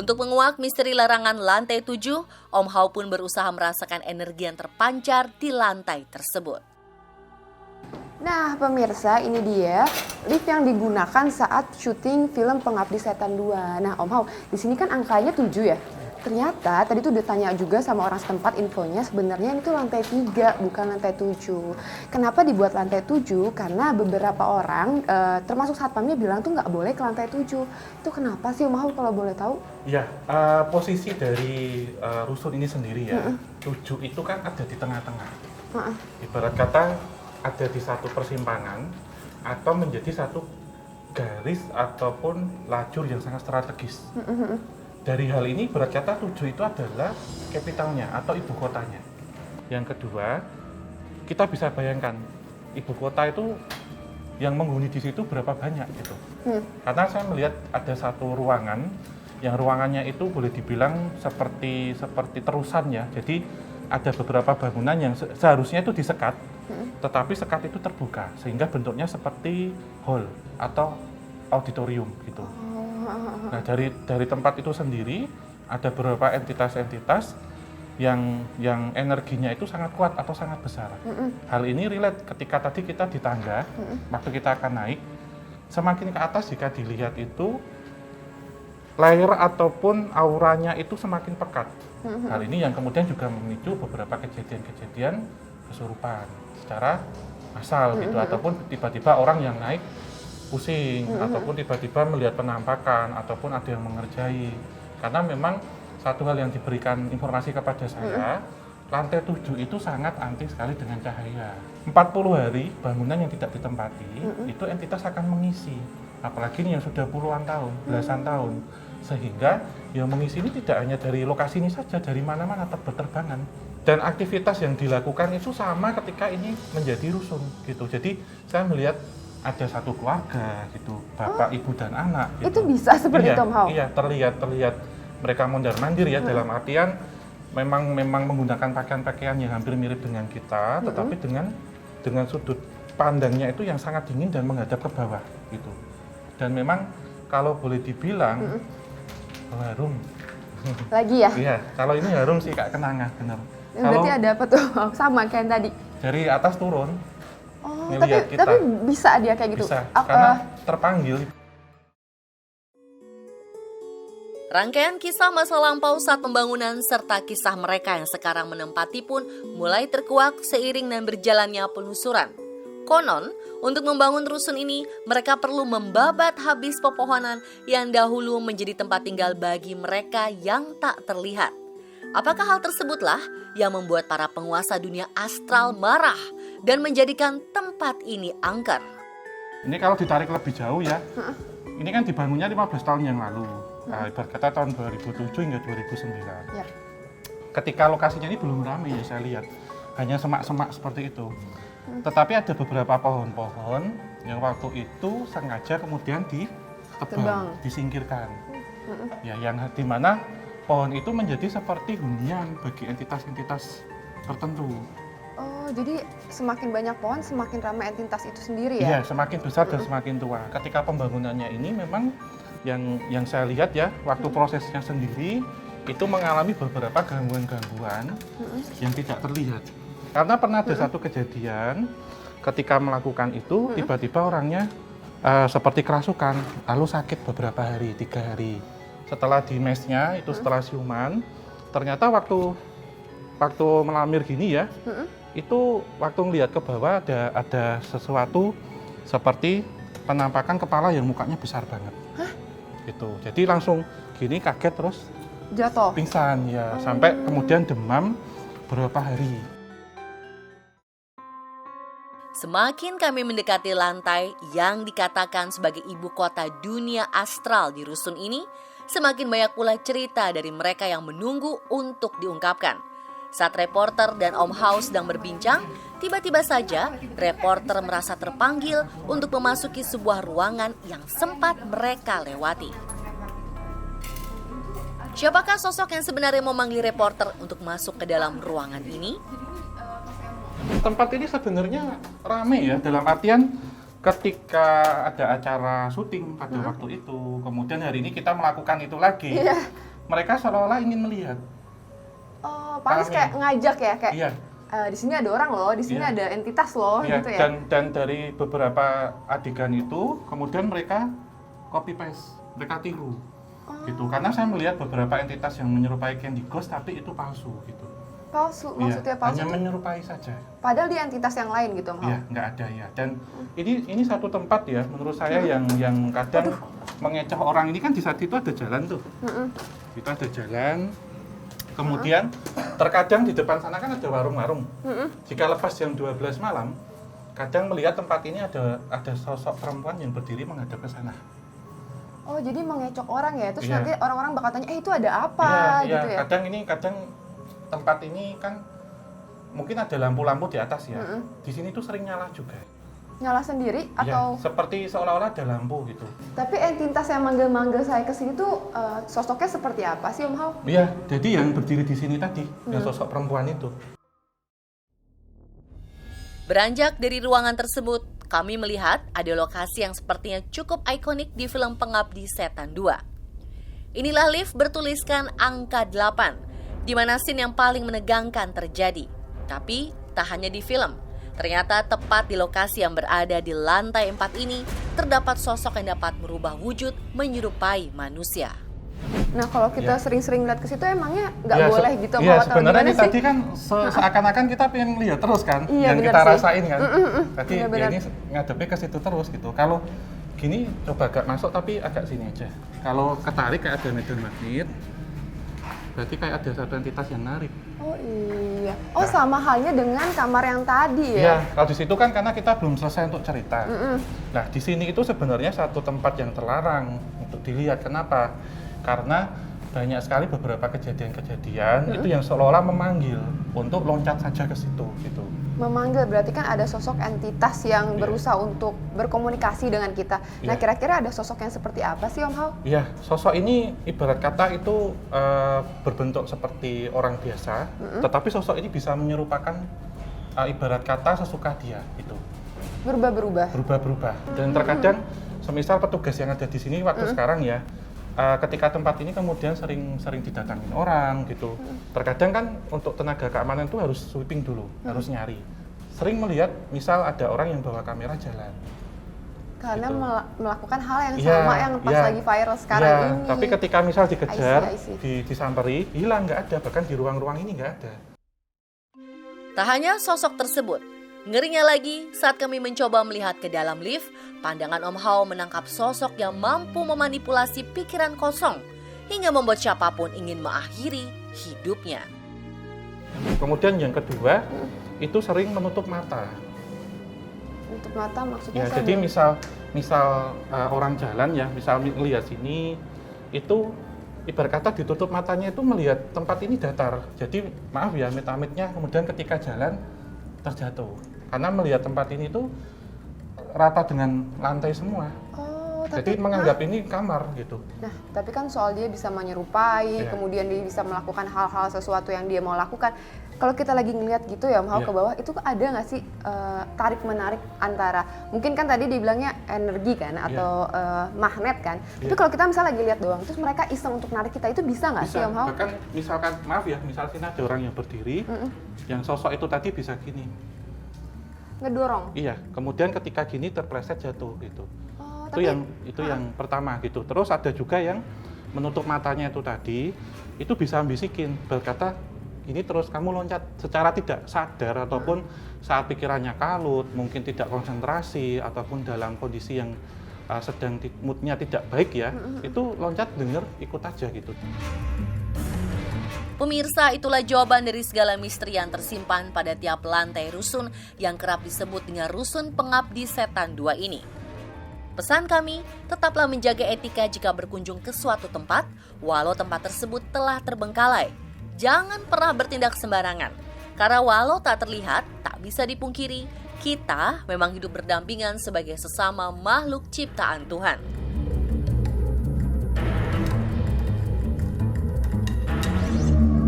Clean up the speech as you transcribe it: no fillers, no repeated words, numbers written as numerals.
Untuk menguak misteri larangan lantai 7, Om Hao pun berusaha merasakan energi yang terpancar di lantai tersebut. Nah, pemirsa, ini dia lift yang digunakan saat syuting film Pengabdi Setan 2. Nah, Om Hao, di sini kan angkanya 7 ya? Ternyata tadi tuh udah tanya juga sama orang setempat infonya sebenarnya ini tuh lantai 3 bukan lantai 7. Kenapa dibuat lantai 7? Karena beberapa orang termasuk satpamnya bilang tuh nggak boleh ke lantai 7. Itu kenapa sih Om Hao kalau boleh tahu? Ya, posisi dari rusun ini sendiri ya, 7 itu kan ada di tengah-tengah. Ibarat kata ada di satu persimpangan atau menjadi satu garis ataupun lajur yang sangat strategis. Dari hal ini ibarat kata 7 itu adalah kapitalnya atau ibu kotanya. Yang kedua, kita bisa bayangkan ibu kota itu yang menghuni di situ berapa banyak gitu. Karena saya melihat ada satu ruangan yang ruangannya itu boleh dibilang seperti terusan ya. Jadi ada beberapa bangunan yang seharusnya itu disekat, tetapi sekat itu terbuka sehingga bentuknya seperti hall atau auditorium gitu. Nah, dari tempat itu sendiri ada beberapa entitas-entitas yang energinya itu sangat kuat atau sangat besar. Hal ini relate ketika tadi kita di tangga, waktu kita akan naik, semakin ke atas jika dilihat itu layer ataupun auranya itu semakin pekat. Hal ini yang kemudian juga memicu beberapa kejadian-kejadian kesurupan secara massal gitu, ataupun tiba-tiba orang yang naik pusing, ataupun tiba-tiba melihat penampakan, ataupun ada yang mengerjai. Karena memang satu hal yang diberikan informasi kepada saya, lantai 7 itu sangat anti sekali dengan cahaya. 40 hari bangunan yang tidak ditempati, itu entitas akan mengisi. Apalagi ini yang sudah puluhan tahun, belasan tahun. Sehingga yang mengisi ini tidak hanya dari lokasi ini saja, dari mana-mana berterbangan. Dan aktivitas yang dilakukan itu sama ketika ini menjadi rusun gitu. Jadi saya melihat ada satu keluarga gitu, bapak, ibu dan anak gitu. Itu bisa seperti Om Hao? Iya, terlihat mereka mondar-mandir ya, dalam artian memang menggunakan pakaian-pakaian yang hampir mirip dengan kita, tetapi dengan sudut pandangnya itu yang sangat dingin dan menghadap ke bawah gitu. Dan memang kalau boleh dibilang harum. Lagi ya? Iya, kalau ini harum sih Kak, kenanga bener. Berarti ada apa tuh? Sama kayak yang tadi? Dari atas turun. Oh, tapi bisa dia kayak gitu? Bisa, karena terpanggil. Rangkaian kisah masa lampau saat pembangunan serta kisah mereka yang sekarang menempati pun mulai terkuak seiring dan berjalannya penelusuran. Konon, untuk membangun rusun ini, mereka perlu membabat habis pepohonan yang dahulu menjadi tempat tinggal bagi mereka yang tak terlihat. Apakah hal tersebutlah yang membuat para penguasa dunia astral marah dan menjadikan tempat ini angker? Ini kalau ditarik lebih jauh ya, ini kan dibangunnya 15 tahun yang lalu. Nah, ibarat kata tahun 2007 hingga 2009. Ya. Ketika lokasinya ini belum ramai ya saya lihat, hanya semak-semak seperti itu. Tetapi ada beberapa pohon-pohon yang waktu itu sengaja kemudian ditebang, disingkirkan. Ya, yang di mana pohon itu menjadi seperti hunian bagi entitas-entitas tertentu. Oh, jadi semakin banyak pohon, semakin ramai entitas itu sendiri ya? Iya, semakin besar dan semakin tua. Ketika pembangunannya ini memang yang saya lihat ya, waktu prosesnya sendiri itu mengalami beberapa gangguan-gangguan yang tidak terlihat. Karena pernah ada satu kejadian ketika melakukan itu, tiba-tiba orangnya seperti kerasukan, lalu sakit beberapa hari, 3 hari. Setelah di mesnya, itu setelah siuman, ternyata waktu melamir gini ya, itu waktu ngelihat ke bawah ada sesuatu seperti penampakan kepala yang mukanya besar banget. Gitu. Jadi langsung gini kaget terus jatuh, pingsan ya, sampai kemudian demam beberapa hari. Semakin kami mendekati lantai yang dikatakan sebagai ibu kota dunia astral di rusun ini, semakin banyak pula cerita dari mereka yang menunggu untuk diungkapkan. Saat reporter dan Om Hao sedang berbincang, tiba-tiba saja reporter merasa terpanggil untuk memasuki sebuah ruangan yang sempat mereka lewati. Siapakah sosok yang sebenarnya memanggil reporter untuk masuk ke dalam ruangan ini? Tempat ini sebenarnya ramai ya, dalam artian ketika ada acara syuting pada waktu itu, kemudian hari ini kita melakukan itu lagi. mereka seolah-olah ingin melihat. Oh, paling Paham kayak ya? ngajak ya, kayak Iya. di sini ada orang loh, di sini Iya. ada entitas loh, Iya, gitu ya. dan dari beberapa adegan itu kemudian mereka copy paste, mereka tiru. Gitu. Karena saya melihat beberapa entitas yang menyerupai Candy Ghost tapi itu palsu gitu. Palsu, Iya, maksudnya palsu hanya tuh menyerupai saja. padahal dia entitas yang lain gitu, Om Hao. Iya, nggak ada ya. Dan ini satu tempat ya menurut saya yang kadang mengecoh orang. Ini kan di saat itu ada jalan tuh. Itu ada jalan. Kemudian terkadang di depan sana kan ada warung-warung. Jika lepas jam 12 malam, kadang melihat tempat ini ada sosok perempuan yang berdiri menghadap ke sana. Oh, jadi mengecok orang ya. Terus Iya. nanti orang-orang bakal tanya, itu ada apa Iya, gitu ya. kadang tempat ini kan mungkin ada lampu-lampu di atas ya. Di sini tuh sering nyala juga. Nyala sendiri atau Ya, seperti seolah-olah ada lampu gitu. tapi entitas yang manggil-manggil saya ke sini tuh sosoknya seperti apa sih, Om Hao? Iya, jadi yang berdiri di sini tadi, yang sosok perempuan itu. Beranjak dari ruangan tersebut, kami melihat ada lokasi yang sepertinya cukup ikonik di film Pengabdi Setan 2. Inilah lift bertuliskan angka 8, di mana scene yang paling menegangkan terjadi. Tapi tak hanya di film, ternyata tepat di lokasi yang berada di lantai 4 ini, terdapat sosok yang dapat merubah wujud menyerupai manusia. Nah, kalau kita Ya. sering-sering lihat ke situ emangnya nggak Iya, boleh gitu, Om Iya, Hao, atau sebenarnya gimana ini sih? tadi kan seakan-akan kita pengen lihat terus kan, Iya, yang benar kita sih. rasain kan. Tadi ya Benar-benar. ini ngadepnya ke situ terus gitu. Kalau gini coba agak masuk tapi agak sini aja. Kalau ketarik kayak ada medan magnet, berarti kayak ada satu entitas yang narik. Oh iya. Oh, Nah. sama halnya dengan kamar yang tadi Iya, ya. kalau di situ kan karena kita belum selesai untuk cerita. Nah, di sini itu sebenarnya satu tempat yang terlarang untuk dilihat. Kenapa? Karena banyak sekali beberapa kejadian-kejadian itu yang seolah-olah memanggil untuk loncat saja ke situ gitu. Memanggil berarti kan ada sosok entitas yang Iya. berusaha untuk berkomunikasi dengan kita. Nah, Iya. kira-kira ada sosok yang seperti apa sih, Om Hao? Iya, sosok ini ibarat kata itu berbentuk seperti orang biasa, tetapi sosok ini bisa menyerupakan ibarat kata sesuka dia gitu. Berubah-berubah. Berubah-berubah. Dan terkadang semisal petugas yang ada di sini waktu sekarang ya, ketika tempat ini kemudian sering didatangin orang gitu. Terkadang kan untuk tenaga keamanan itu harus sweeping dulu, harus nyari. Sering melihat misal ada orang yang bawa kamera jalan. Karena Gitu. melakukan hal yang Iya, sama yang pas iya. lagi viral sekarang Iya, ini. tapi ketika misal dikejar, I see. disamperi, hilang, nggak ada. Bahkan di ruang-ruang ini nggak ada. Tak hanya sosok tersebut, ngerinya lagi saat kami mencoba melihat ke dalam lift, pandangan Om Hao menangkap sosok yang mampu memanipulasi pikiran kosong hingga membuat siapapun ingin mengakhiri hidupnya. Kemudian yang kedua, itu sering menutup mata. Untuk mata maksudnya Ya, saya jadi belum- misal orang jalan ya, misal melihat sini, itu ibarat kata ditutup matanya itu melihat tempat ini datar. Jadi maaf ya, amit-amitnya kemudian ketika jalan terjatuh. Karena melihat tempat ini tuh rata dengan lantai semua. Oh, Jadi tapi menganggap ini kamar gitu. Nah, tapi kan soal dia bisa menyerupai, Iya. kemudian dia bisa melakukan hal-hal sesuatu yang dia mau lakukan. Kalau kita lagi ngelihat gitu ya, mau Iya. ke bawah, itu ada nggak sih tarik-menarik antara, mungkin kan tadi dibilangnya energi kan, atau magnet kan. Tapi Iya. kalau kita misalnya lagi lihat doang, terus mereka iseng untuk narik kita, itu bisa nggak sih, Bisa, Om Hao? bahkan misalkan, maaf ya, misal sini ada orang yang berdiri, yang sosok itu tadi bisa gini. Ngedorong. Iya, kemudian ketika gini terpleset jatuh gitu. Oh, Itu yang pertama gitu. Terus ada juga yang menutup matanya itu tadi, itu bisa bisikin, berkata ini terus kamu loncat secara tidak sadar ataupun saat pikirannya kalut, mungkin tidak konsentrasi ataupun dalam kondisi yang sedang moodnya tidak baik ya, itu loncat denger ikut aja gitu. Pemirsa, itulah jawaban dari segala misteri yang tersimpan pada tiap lantai rusun yang kerap disebut dengan Rusun Pengabdi Setan 2 ini. Pesan kami, tetaplah menjaga etika jika berkunjung ke suatu tempat, walau tempat tersebut telah terbengkalai. Jangan pernah bertindak sembarangan, karena walau tak terlihat, tak bisa dipungkiri, kita memang hidup berdampingan sebagai sesama makhluk ciptaan Tuhan.